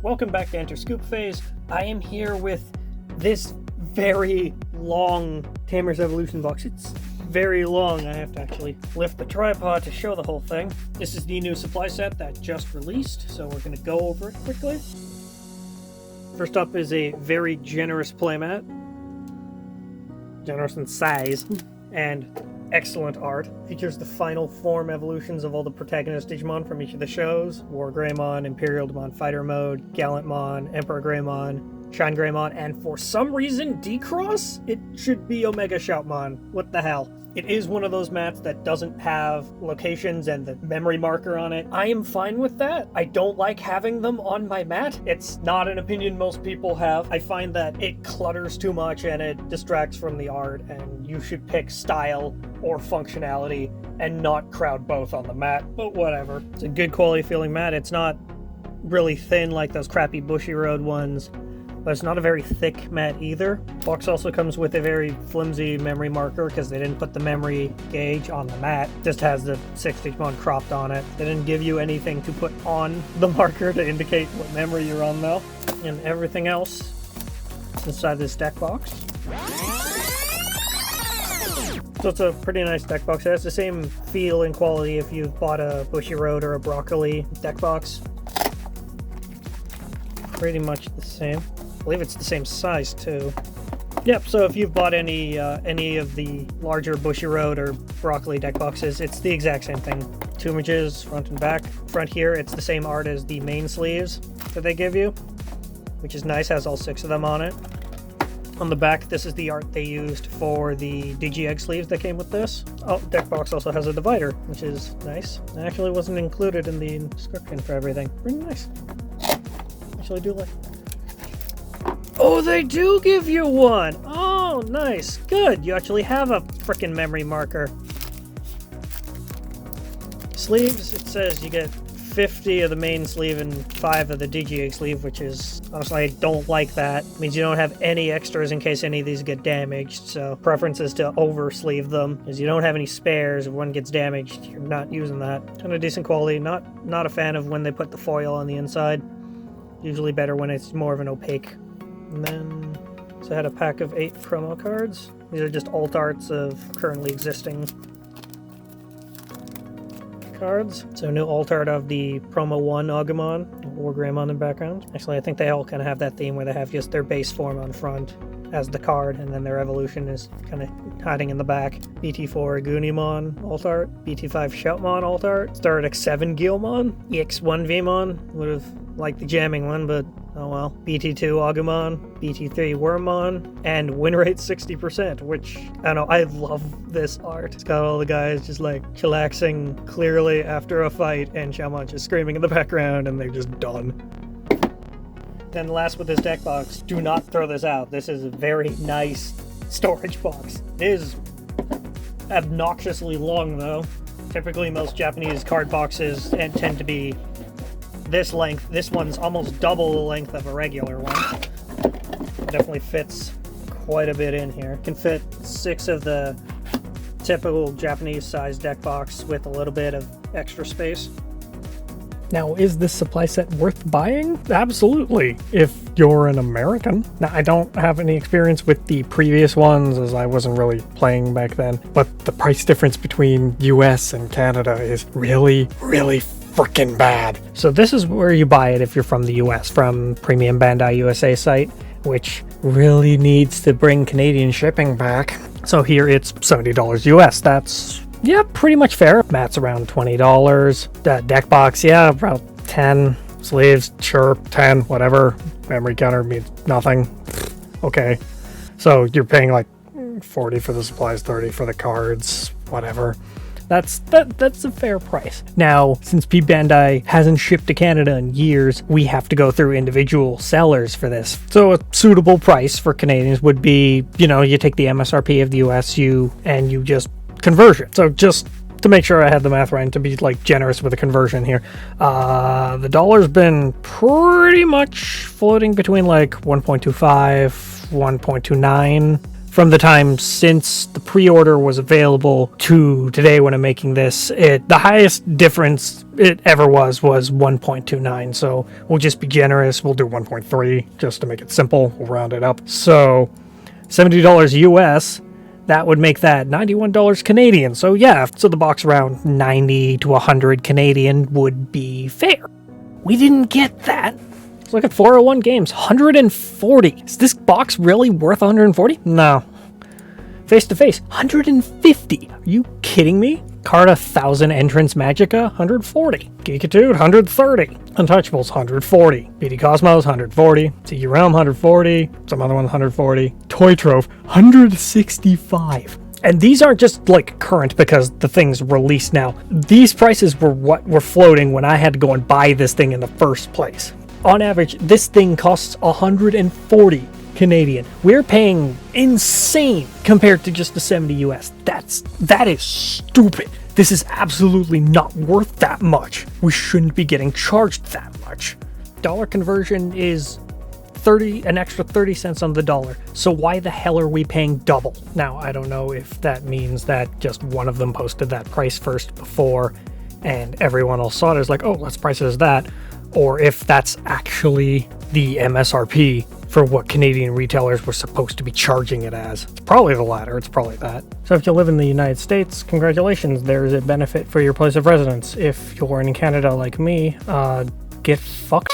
Welcome back to Enter Scoop Phase. I am here with this very long Tamer's Evolution box. It's very long. I have to actually lift the tripod to show the whole thing. This is the new supply set that just released, so we're going to go over it quickly. First up is a very generous playmat. Generous in size and excellent art. Features the final form evolutions of all the protagonist Digimon from each of the shows. War Greymon, Imperial Demon Fighter Mode, Gallantmon, Emperor Greymon, Shine Greymon, and for some reason D-Cross? It should be Omega Shoutmon. What the hell? It is one of those mats that doesn't have locations and the memory marker on it. I am fine with that. I don't like having them on my mat. It's not an opinion most people have. I find that it clutters too much and it distracts from the art, and you should pick style or functionality and not crowd both on the mat, but whatever. It's a good quality feeling mat. It's not really thin like those crappy Bushiroad ones, but it's not a very thick mat either. Box also comes with a very flimsy memory marker because they didn't put the memory gauge on the mat. It just has the 6 Digimon cropped on it. They didn't give you anything to put on the marker to indicate what memory you're on though. And everything else is inside this deck box. So it's a pretty nice deck box. It has the same feel and quality if you've bought a Bushiroad or a Broccoli deck box. Pretty much the same. I believe it's the same size too. Yep, so if you've bought any of the larger Bushiroad or Broccoli deck boxes, it's the exact same thing. 2 images, front and back. Front here, it's the same art as the main sleeves that they give you, which is nice, has all 6 of them on it. On the back, this is the art they used for the Digi-Egg sleeves that came with this. Oh, deck box also has a divider, which is nice. It actually wasn't included in the description for everything. Pretty nice. Actually do like. Oh, they do give you one! Oh, nice. Good. You actually have a frickin' memory marker. Sleeves, it says you get 50 of the main sleeve and 5 of the Digi-Egg sleeve, which is, honestly, I don't like that. It means you don't have any extras in case any of these get damaged, so preference is to over-sleeve them, because you don't have any spares. If one gets damaged, you're not using that. Kind of decent quality. Not a fan of when they put the foil on the inside. Usually better when it's more of an opaque. And then, so I had a pack of 8 promo cards. These are just alt arts of currently existing cards. So new alt art of the Promo 1 Agumon, or Greymon in background. Actually, I think they all kind of have that theme where they have just their base form on front as the card, and then their evolution is kind of hiding in the back. BT4 Agunimon alt art, BT5 Shoutmon alt art, Star X7 Guilmon, EX1 Vmon, would have liked the jamming one, but oh well. BT2 Agumon, BT3 Wormmon, and win rate 60%, which, I don't know, I love this art. It's got all the guys just like chillaxing clearly after a fight, and Shoutmon just screaming in the background, and they're just done. Then last with this deck box, do not throw this out. This is a very nice storage box. It is obnoxiously long though. Typically most Japanese card boxes tend to be this length. This one's almost double the length of a regular one. It definitely fits quite a bit in here. Can fit 6 of the typical Japanese size deck box with a little bit of extra space. Now, is this supply set worth buying? Absolutely, if you're an American. Now, I don't have any experience with the previous ones as I wasn't really playing back then, but the price difference between US and Canada is really, really freaking bad. So this is where you buy it if you're from the US, from Premium Bandai USA site, which really needs to bring Canadian shipping back. So here it's $70 US. That's, yeah, pretty much fair. Mat's around $20. That deck box, yeah, about 10. Sleeves, sure, 10, whatever. Memory counter means nothing. Okay. So you're paying like 40 for the supplies, 30 for the cards, whatever. That's a fair price. Now, since P Bandai hasn't shipped to Canada in years, we have to go through individual sellers for this. So a suitable price for Canadians would be, you know, you take the MSRP of the US, and you just conversion. So just to make sure I had the math right and to be like generous with the conversion here, the dollar's been pretty much floating between like 1.25, 1.29 from the time since the pre-order was available to today when I'm making this, the highest difference it ever was 1.29. So we'll just be generous. We'll do 1.3 just to make it simple. We'll round it up. So $70 US, that would make that $91 Canadian. So yeah, so the box around 90 to 100 Canadian would be fair. We didn't get that. Let's look at 401 games, 140. Is this box really worth 140? No. Face to face, 150. Are you kidding me? Card 1000 Entrance Magica, 140. Geekitude, 130. Untouchables, 140. BD Cosmos, 140. CU Realm, 140. Some other ones, 140. Toy Trove, 165. And these aren't just like current because the thing's released now. These prices were what were floating when I had to go and buy this thing in the first place. On average, this thing costs 140 Canadian. We're paying insane compared to just the 70 US. That is stupid. This is absolutely not worth that much. We shouldn't be getting charged that much. Dollar conversion is an extra 30 cents on the dollar. So why the hell are we paying double? Now, I don't know if that means that just one of them posted that price first before and everyone else saw it as like, oh, let's price it as that. Or if that's actually the MSRP for what Canadian retailers were supposed to be charging it as. It's probably the latter. It's probably that. So if you live in the United States, congratulations. There's a benefit for your place of residence. If you're in Canada like me, get fucked.